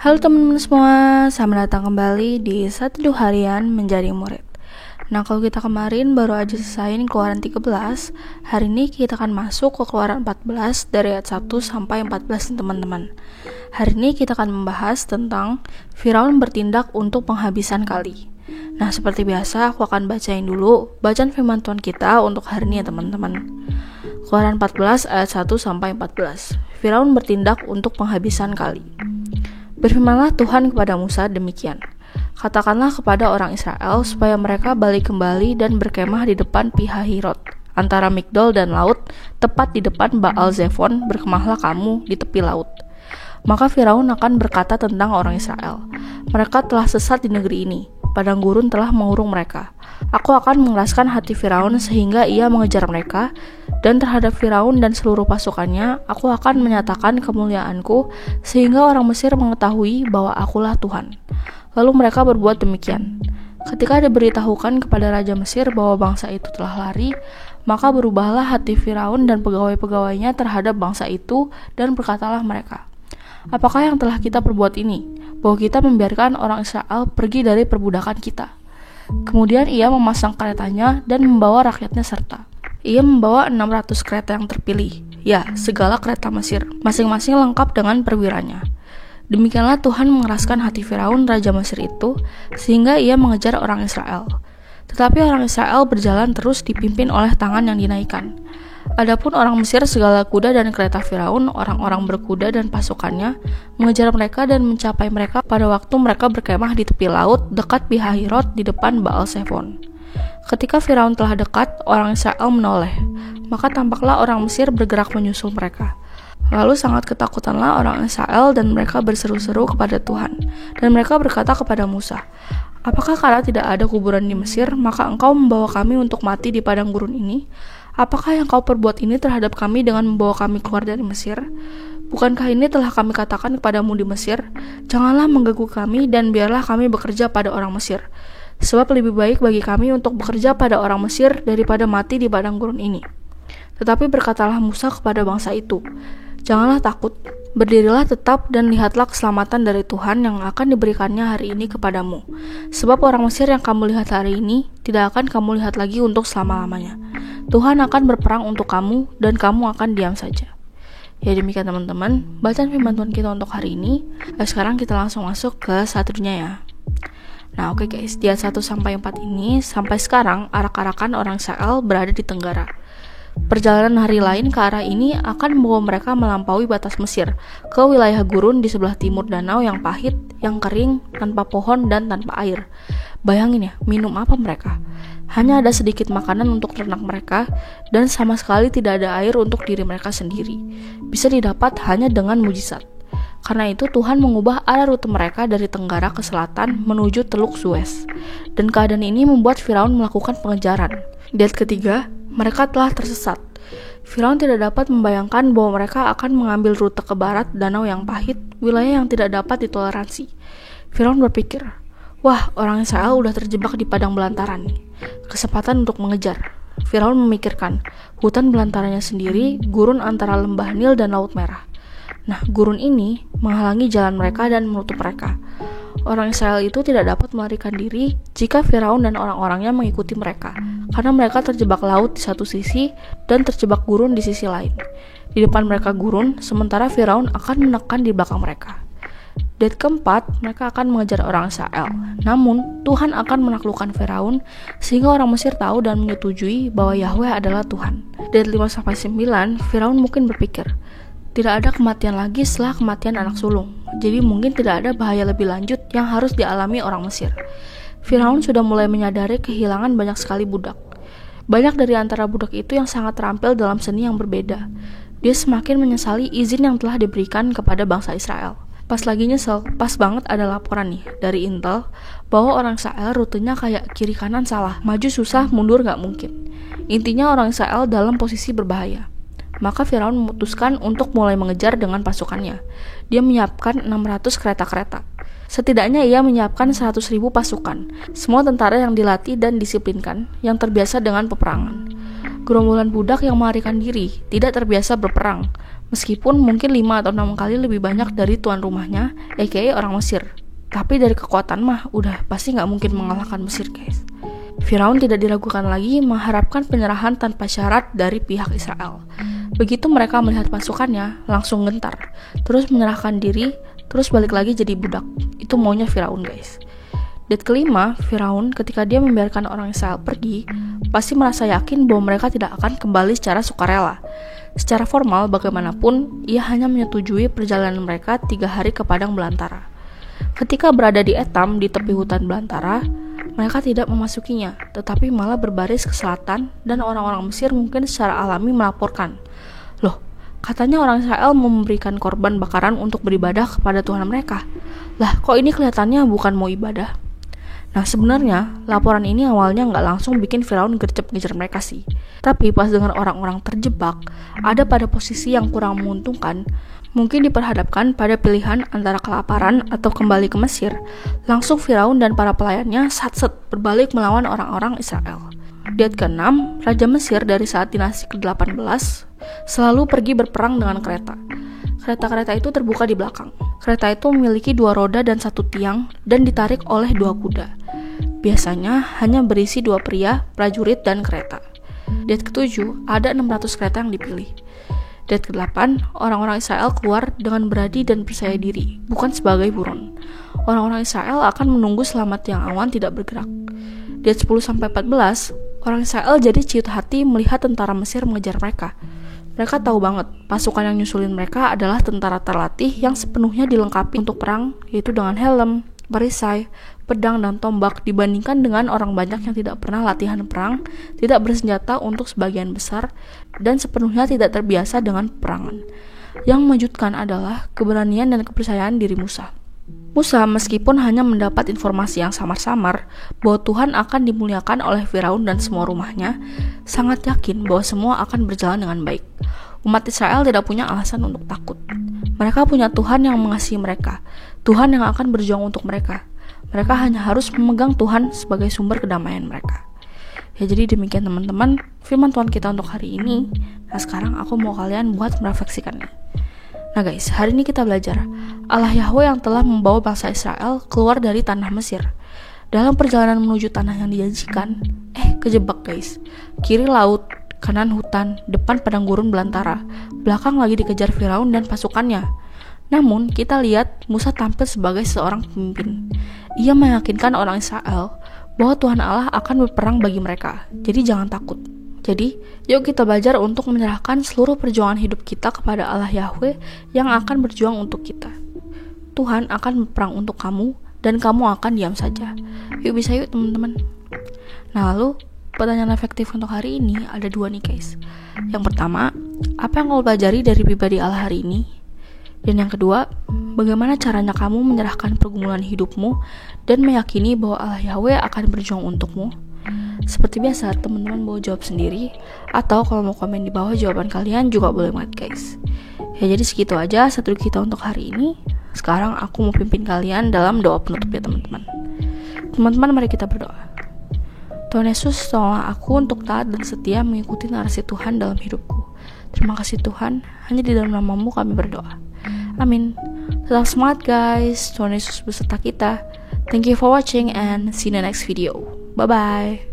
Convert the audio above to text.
Halo teman-teman semua, selamat datang kembali di Satu Harian Menjadi Murid. Nah, kalau kita kemarin baru aja selesaiin Keluaran 13, hari ini kita akan masuk ke Keluaran 14 dari ayat 1 sampai 14 nih teman-teman. Hari ini kita akan membahas tentang Firaun bertindak untuk penghabisan kali. Nah, seperti biasa aku akan bacain dulu bacaan firman Tuhan kita untuk hari ini ya teman-teman. Keluaran 14 ayat 1 sampai 14. Firaun bertindak untuk penghabisan kali. Berfirmanlah Tuhan kepada Musa demikian. Katakanlah kepada orang Israel supaya mereka balik kembali dan berkemah di depan Pihahirot, antara Migdol dan laut, tepat di depan Baal Zephon, berkemahlah kamu di tepi laut. Maka Firaun akan berkata tentang orang Israel, mereka telah sesat di negeri ini, padang gurun telah mengurung mereka. Aku akan mengeraskan hati Firaun sehingga ia mengejar mereka, dan terhadap Firaun dan seluruh pasukannya, aku akan menyatakan kemuliaanku sehingga orang Mesir mengetahui bahwa akulah Tuhan. Lalu mereka berbuat demikian. Ketika diberitahukan kepada Raja Mesir bahwa bangsa itu telah lari, maka berubahlah hati Firaun dan pegawai-pegawainya terhadap bangsa itu, dan berkatalah mereka, apakah yang telah kita perbuat ini, bahwa kita membiarkan orang Israel pergi dari perbudakan kita? Kemudian ia memasang keretanya dan membawa rakyatnya serta. Ia membawa 600 kereta yang terpilih, ya, segala kereta Mesir, masing-masing lengkap dengan perwiranya. Demikianlah Tuhan mengeraskan hati Firaun, Raja Mesir itu, sehingga ia mengejar orang Israel. Tetapi orang Israel berjalan terus dipimpin oleh tangan yang dinaikkan. Adapun orang Mesir, segala kuda dan kereta Firaun, orang-orang berkuda dan pasukannya, mengejar mereka dan mencapai mereka pada waktu mereka berkemah di tepi laut, dekat Pihahirot di depan Baal Zephon. Ketika Firaun telah dekat, orang Israel menoleh, maka tampaklah orang Mesir bergerak menyusul mereka. Lalu sangat ketakutanlah orang Israel dan mereka berseru-seru kepada Tuhan. Dan mereka berkata kepada Musa, apakah karena tidak ada kuburan di Mesir, maka engkau membawa kami untuk mati di padang gurun ini? Apakah yang kau perbuat ini terhadap kami dengan membawa kami keluar dari Mesir? Bukankah ini telah kami katakan kepadamu di Mesir? Janganlah mengganggu kami dan biarlah kami bekerja pada orang Mesir. Sebab lebih baik bagi kami untuk bekerja pada orang Mesir daripada mati di padang gurun ini. Tetapi berkatalah Musa kepada bangsa itu, janganlah takut, berdirilah tetap dan lihatlah keselamatan dari Tuhan yang akan diberikannya hari ini kepadamu. Sebab orang Mesir yang kamu lihat hari ini tidak akan kamu lihat lagi untuk selama-lamanya. Tuhan akan berperang untuk kamu dan kamu akan diam saja. Ya, demikian teman-teman bacaan firman Tuhan kita untuk hari ini. Sekarang kita langsung masuk ke satunya ya. Nah, oke guys, di ayat 1 sampai 4 ini sampai sekarang arak-arakan orang Israel berada di Tenggara. Perjalanan hari lain ke arah ini akan membawa mereka melampaui batas Mesir ke wilayah gurun di sebelah timur danau yang pahit, yang kering, tanpa pohon dan tanpa air. Bayangin ya, minum apa mereka? Hanya ada sedikit makanan untuk ternak mereka dan sama sekali tidak ada air untuk diri mereka sendiri. Bisa didapat hanya dengan mujizat. Karena itu Tuhan mengubah arah rute mereka dari tenggara ke selatan menuju Teluk Suez. Dan keadaan ini membuat Firaun melakukan pengejaran. Di ayat ketiga, mereka telah tersesat. Firaun tidak dapat membayangkan bahwa mereka akan mengambil rute ke barat danau yang pahit, wilayah yang tidak dapat ditoleransi. Firaun berpikir, wah, orang Israel udah terjebak di padang belantaran nih. Kesempatan untuk mengejar. Firaun memikirkan, hutan belantarannya sendiri, gurun antara lembah Nil dan Laut Merah. Nah, gurun ini menghalangi jalan mereka dan menutup mereka. Orang Israel itu tidak dapat melarikan diri jika Firaun dan orang-orangnya mengikuti mereka, karena mereka terjebak laut di satu sisi dan terjebak gurun di sisi lain. Di depan mereka gurun, sementara Firaun akan menekan di belakang mereka. Di ayat keempat, mereka akan mengejar orang Israel. Namun, Tuhan akan menaklukkan Firaun sehingga orang Mesir tahu dan menyetujui bahwa Yahweh adalah Tuhan. Di ayat 5-9, Firaun mungkin berpikir, tidak ada kematian lagi setelah kematian anak sulung. Jadi mungkin tidak ada bahaya lebih lanjut yang harus dialami orang Mesir. Firaun sudah mulai menyadari kehilangan banyak sekali budak. Banyak dari antara budak itu yang sangat terampil dalam seni yang berbeda. Dia semakin menyesali izin yang telah diberikan kepada bangsa Israel. Pas lagi nyesel, pas banget ada laporan nih dari Intel bahwa orang Israel rutenya kayak kiri kanan salah, maju susah, mundur gak mungkin. Intinya orang Israel dalam posisi berbahaya. Maka Firaun memutuskan untuk mulai mengejar dengan pasukannya. Dia menyiapkan 600 kereta-kereta. Setidaknya ia menyiapkan 100.000 pasukan, semua tentara yang dilatih dan disiplinkan, yang terbiasa dengan peperangan. Gerombolan budak yang melarikan diri, tidak terbiasa berperang. Meskipun mungkin 5 atau 6 kali lebih banyak dari tuan rumahnya, aka orang Mesir. Tapi dari kekuatan mah udah pasti gak mungkin mengalahkan Mesir, guys. Firaun tidak diragukan lagi mengharapkan penyerahan tanpa syarat dari pihak Israel. Begitu mereka melihat pasukannya, langsung gentar, terus menyerahkan diri, terus balik lagi jadi budak. Itu maunya Firaun, guys. Date kelima, Firaun ketika dia membiarkan orang Israel pergi, pasti merasa yakin bahwa mereka tidak akan kembali secara sukarela. Secara formal, bagaimanapun, ia hanya menyetujui perjalanan mereka 3 hari ke padang belantara. Ketika berada di Etam, di tepi hutan belantara, mereka tidak memasukinya, tetapi malah berbaris ke selatan, dan orang-orang Mesir mungkin secara alami melaporkan, "Loh, katanya orang Israel memberikan korban bakaran untuk beribadah kepada Tuhan mereka. Lah, kok ini kelihatannya bukan mau ibadah?" Nah, sebenarnya laporan ini awalnya nggak langsung bikin Firaun gercep ngejar mereka sih. Tapi pas dengar orang-orang terjebak, ada pada posisi yang kurang menguntungkan, mungkin diperhadapkan pada pilihan antara kelaparan atau kembali ke Mesir, langsung Firaun dan para pelayannya satset berbalik melawan orang-orang Israel. Date ke-6, Raja Mesir dari saat dinasti ke-18 selalu pergi berperang dengan kereta. Kereta-kereta itu terbuka di belakang. Kereta itu memiliki 2 roda dan 1 tiang dan ditarik oleh 2 kuda. Biasanya hanya berisi 2 pria, prajurit, dan kereta. Date ke-7, ada 600 kereta yang dipilih. Date ke-8, orang-orang Israel keluar dengan berani dan percaya diri, bukan sebagai buron. Orang-orang Israel akan menunggu selama tiang awan tidak bergerak. Date 10-14, orang Israel jadi ciut hati melihat tentara Mesir mengejar mereka. Mereka tahu banget, pasukan yang nyusulin mereka adalah tentara terlatih yang sepenuhnya dilengkapi untuk perang, yaitu dengan helm, perisai, pedang, dan tombak, dibandingkan dengan orang banyak yang tidak pernah latihan perang, tidak bersenjata untuk sebagian besar, dan sepenuhnya tidak terbiasa dengan peperangan. Yang mengejutkan adalah keberanian dan kepercayaan diri Musa. Musa meskipun hanya mendapat informasi yang samar-samar bahwa Tuhan akan dimuliakan oleh Firaun dan semua rumahnya, sangat yakin bahwa semua akan berjalan dengan baik. Umat Israel tidak punya alasan untuk takut. Mereka punya Tuhan yang mengasihi mereka, Tuhan yang akan berjuang untuk mereka. Mereka hanya harus memegang Tuhan sebagai sumber kedamaian mereka. Ya, jadi demikian teman-teman firman Tuhan kita untuk hari ini. Nah, sekarang aku mau kalian buat merefleksikannya. Nah guys, hari ini kita belajar Allah Yahweh yang telah membawa bangsa Israel keluar dari tanah Mesir. Dalam perjalanan menuju tanah yang dijanjikan, kejebak guys. Kiri laut, kanan hutan, depan padang gurun belantara, belakang lagi dikejar Firaun dan pasukannya. Namun, kita lihat Musa tampil sebagai seorang pemimpin. Ia meyakinkan orang Israel bahwa Tuhan Allah akan berperang bagi mereka. Jadi jangan takut. Jadi, yuk kita belajar untuk menyerahkan seluruh perjuangan hidup kita kepada Allah Yahweh yang akan berjuang untuk kita. Tuhan akan berperang untuk kamu dan kamu akan diam saja. Yuk bisa yuk teman-teman. Nah lalu, pertanyaan efektif untuk hari ini ada 2 nih guys. Yang pertama, apa yang kamu pelajari dari pribadi Allah hari ini? Dan yang kedua, bagaimana caranya kamu menyerahkan pergumulan hidupmu dan meyakini bahwa Allah Yahweh akan berjuang untukmu? Seperti biasa, teman-teman mau jawab sendiri, atau kalau mau komen di bawah jawaban kalian juga boleh banget guys. Ya jadi segitu aja satu kita untuk hari ini. Sekarang aku mau pimpin kalian dalam doa penutup ya teman-teman. Teman-teman, mari kita berdoa. Tuhan Yesus, tolonglah aku untuk taat dan setia mengikuti narasi Tuhan dalam hidupku. Terima kasih Tuhan, hanya di dalam nama-Mu kami berdoa. Amin. Tetap semangat guys, Tuhan Yesus beserta kita. Thank you for watching and see you in the next video. Bye-bye.